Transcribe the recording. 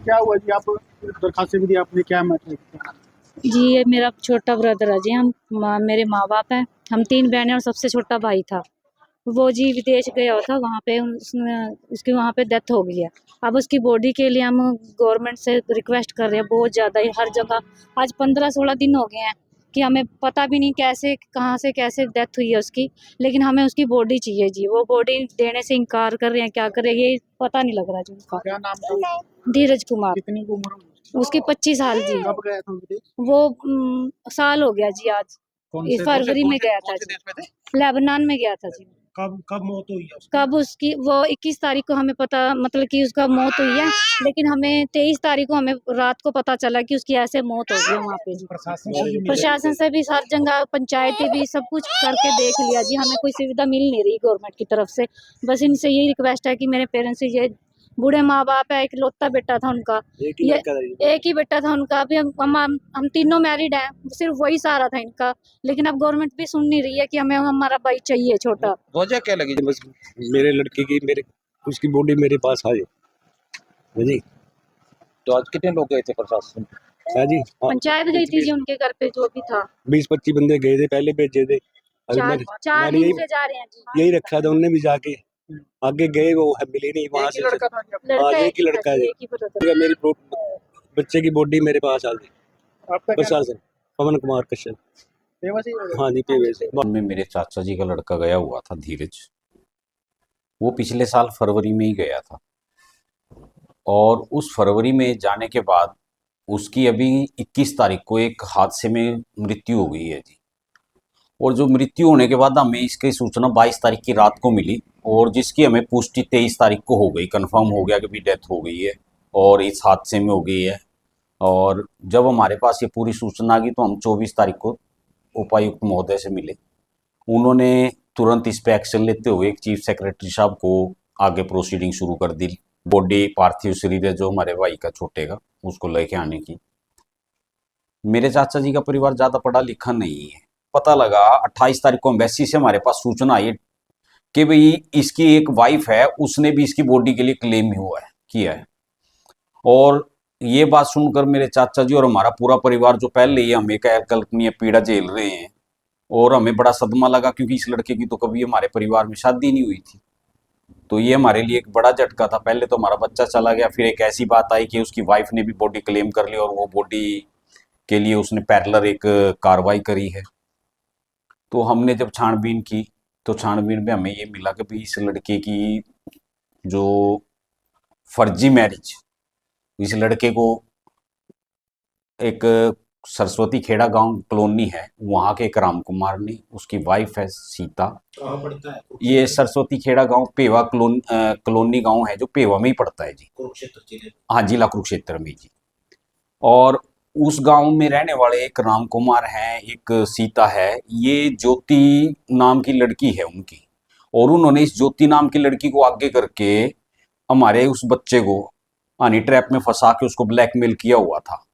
क्या हुआ जी? आप दरखास्त भी दी आपने, क्या मैटर है? जी ये मेरा छोटा ब्रदर है जी। मेरे माँ बाप हैं, हम 3 बहनें और सबसे छोटा भाई था। वो जी विदेश गया हुआ था, वहाँ पे उसकी वहाँ पे डेथ हो गई है। अब उसकी बॉडी के लिए हम गवर्नमेंट से रिक्वेस्ट कर रहे हैं बहुत ज़्यादा ही, हर जगह। आज 15-16 दिन हो गए हैं कि हमें पता भी नहीं कैसे कहाँ से कैसे डेथ हुई है उसकी, लेकिन हमें उसकी बॉडी चाहिए जी। वो बॉडी देने से इनकार कर रहे हैं, क्या कर रहे हैं ये पता नहीं लग रहा जी उनका। क्या नाम था? धीरज कुमार। कितनी की उम्र होगी? उसकी 25 साल जी। कब गया था विदेश? वो साल हो गया जी आज। कौन इस से फरवरी में गया था कौन से जी। देश में थे? लेबनान में गया था जी। कब कब मौत हुई है उसकी? कब उसकी वो 21 तारीख को हमें पता, मतलब कि उसका मौत हुई है, लेकिन हमें 23 तारीख को हमें रात को पता चला कि उसकी ऐसे मौत हो गई है वहाँ पे जी। प्रशासन से भी, हर जगह पंचायतें भी सब कुछ करके देख लिया जी, हमें कोई सुविधा मिल नहीं रही गवर्नमेंट की तरफ से। बस इनसे यही रिक्वेस्ट है कि मेरे पेरेंट्स से, ये बूढ़े माँ बाप है, इकलौता बेटा था उनका, ये एक ही बेटा था उनका। अभी हम तीनों मैरिड हैं, सिर्फ वही सहारा था इनका, लेकिन अब गवर्नमेंट भी सुन नहीं रही है कि हमें हमारा भाई चाहिए छोटा। वजह क्या लगी? बस मेरे लड़के की मेरे उसकी बॉडी मेरे पास आई जी। तो आज कितने लोग गए थे प्रशासन? है जी, हाँ, पंचायत गई थी जी उनके घर पे, जो भी था। 20-25 बंदे गए थे, पहले भेजे थे। अभी चार मैंने दिन से जा रहे हैं जी। यही रखा था, उनने भी जाके आगे गए, वो मिली नहीं वहां से। लड़का था जी? हाँ, एक ही लड़का है। एक ही ब्रदर। मेरी बच्चे की बॉडी मेरे पास आ गई। आपका क्या नाम? प्रशासन पवन कुमार कश्यप। पेवा से ही हो गया? हाँ जी, पेवे से। में मेरे चाचा जी का लड़का गया हुआ था, धीरज। वो पिछले साल फरवरी में ही गया था, और उस फरवरी में जाने के बाद उसकी अभी 21 तारीख को एक हादसे में मृत्यु हो गई है जी। और जो मृत्यु होने के बाद हमें इसकी सूचना 22 तारीख की रात को मिली, और जिसकी हमें पुष्टि 23 तारीख को हो गई, कंफर्म हो गया कि भी डेथ हो गई है और इस हादसे में हो गई है। और जब हमारे पास ये पूरी सूचना आ गई तो हम 24 तारीख को उपायुक्त महोदय से मिले। उन्होंने तुरंत इस पे एक्शन लेते हुए एक चीफ सेक्रेटरी साहब को आगे प्रोसीडिंग शुरू कर दी। बॉडी पार्थिव शरीर है जो हमारे भाई का छोटे का, उसको लेके आने की। मेरे चाचा जी का परिवार ज़्यादा पढ़ा लिखा नहीं है। पता लगा 28 तारीख को एम्बेसी से हमारे पास सूचना आई कि भाई इसकी एक वाइफ है, उसने भी इसकी बॉडी के लिए क्लेम हुआ है, किया है। और ये बात सुनकर मेरे चाचा जी और हमारा पूरा परिवार, जो पहले ही हमें कल्पनीय पीड़ा झेल रहे हैं, और हमें बड़ा सदमा लगा, क्योंकि इस लड़के की तो कभी हमारे परिवार में शादी नहीं हुई थी। तो ये हमारे लिए एक बड़ा झटका था। पहले तो हमारा बच्चा चला गया, फिर एक ऐसी बात आई कि उसकी वाइफ ने भी बॉडी क्लेम कर ली, और वो बॉडी के लिए उसने पैरेलल एक कार्रवाई करी है। तो हमने जब छानबीन की तो छानबीन में हमें ये मिला कि भाई इस लड़के की जो फर्जी मैरिज, इस लड़के को एक सरस्वती खेड़ा गांव कॉलोनी है, वहाँ के एक राम कुमार ने, उसकी वाइफ है सीता। कहाँ पड़ता है? ये सरस्वती खेड़ा गांव पेवा कॉलोनी गांव है, जो पेवा में ही पड़ता है जी, कुरुक्षेत्र जिले। हाँ, जिला कुरुक्षेत्र में जी। और उस गांव में रहने वाले एक राम कुमार हैं, एक सीता है। ये ज्योति नाम की लड़की है उनकी, और उन्होंने इस ज्योति नाम की लड़की को आगे करके हमारे उस बच्चे को हनी ट्रैप में फंसा के उसको ब्लैकमेल किया हुआ था।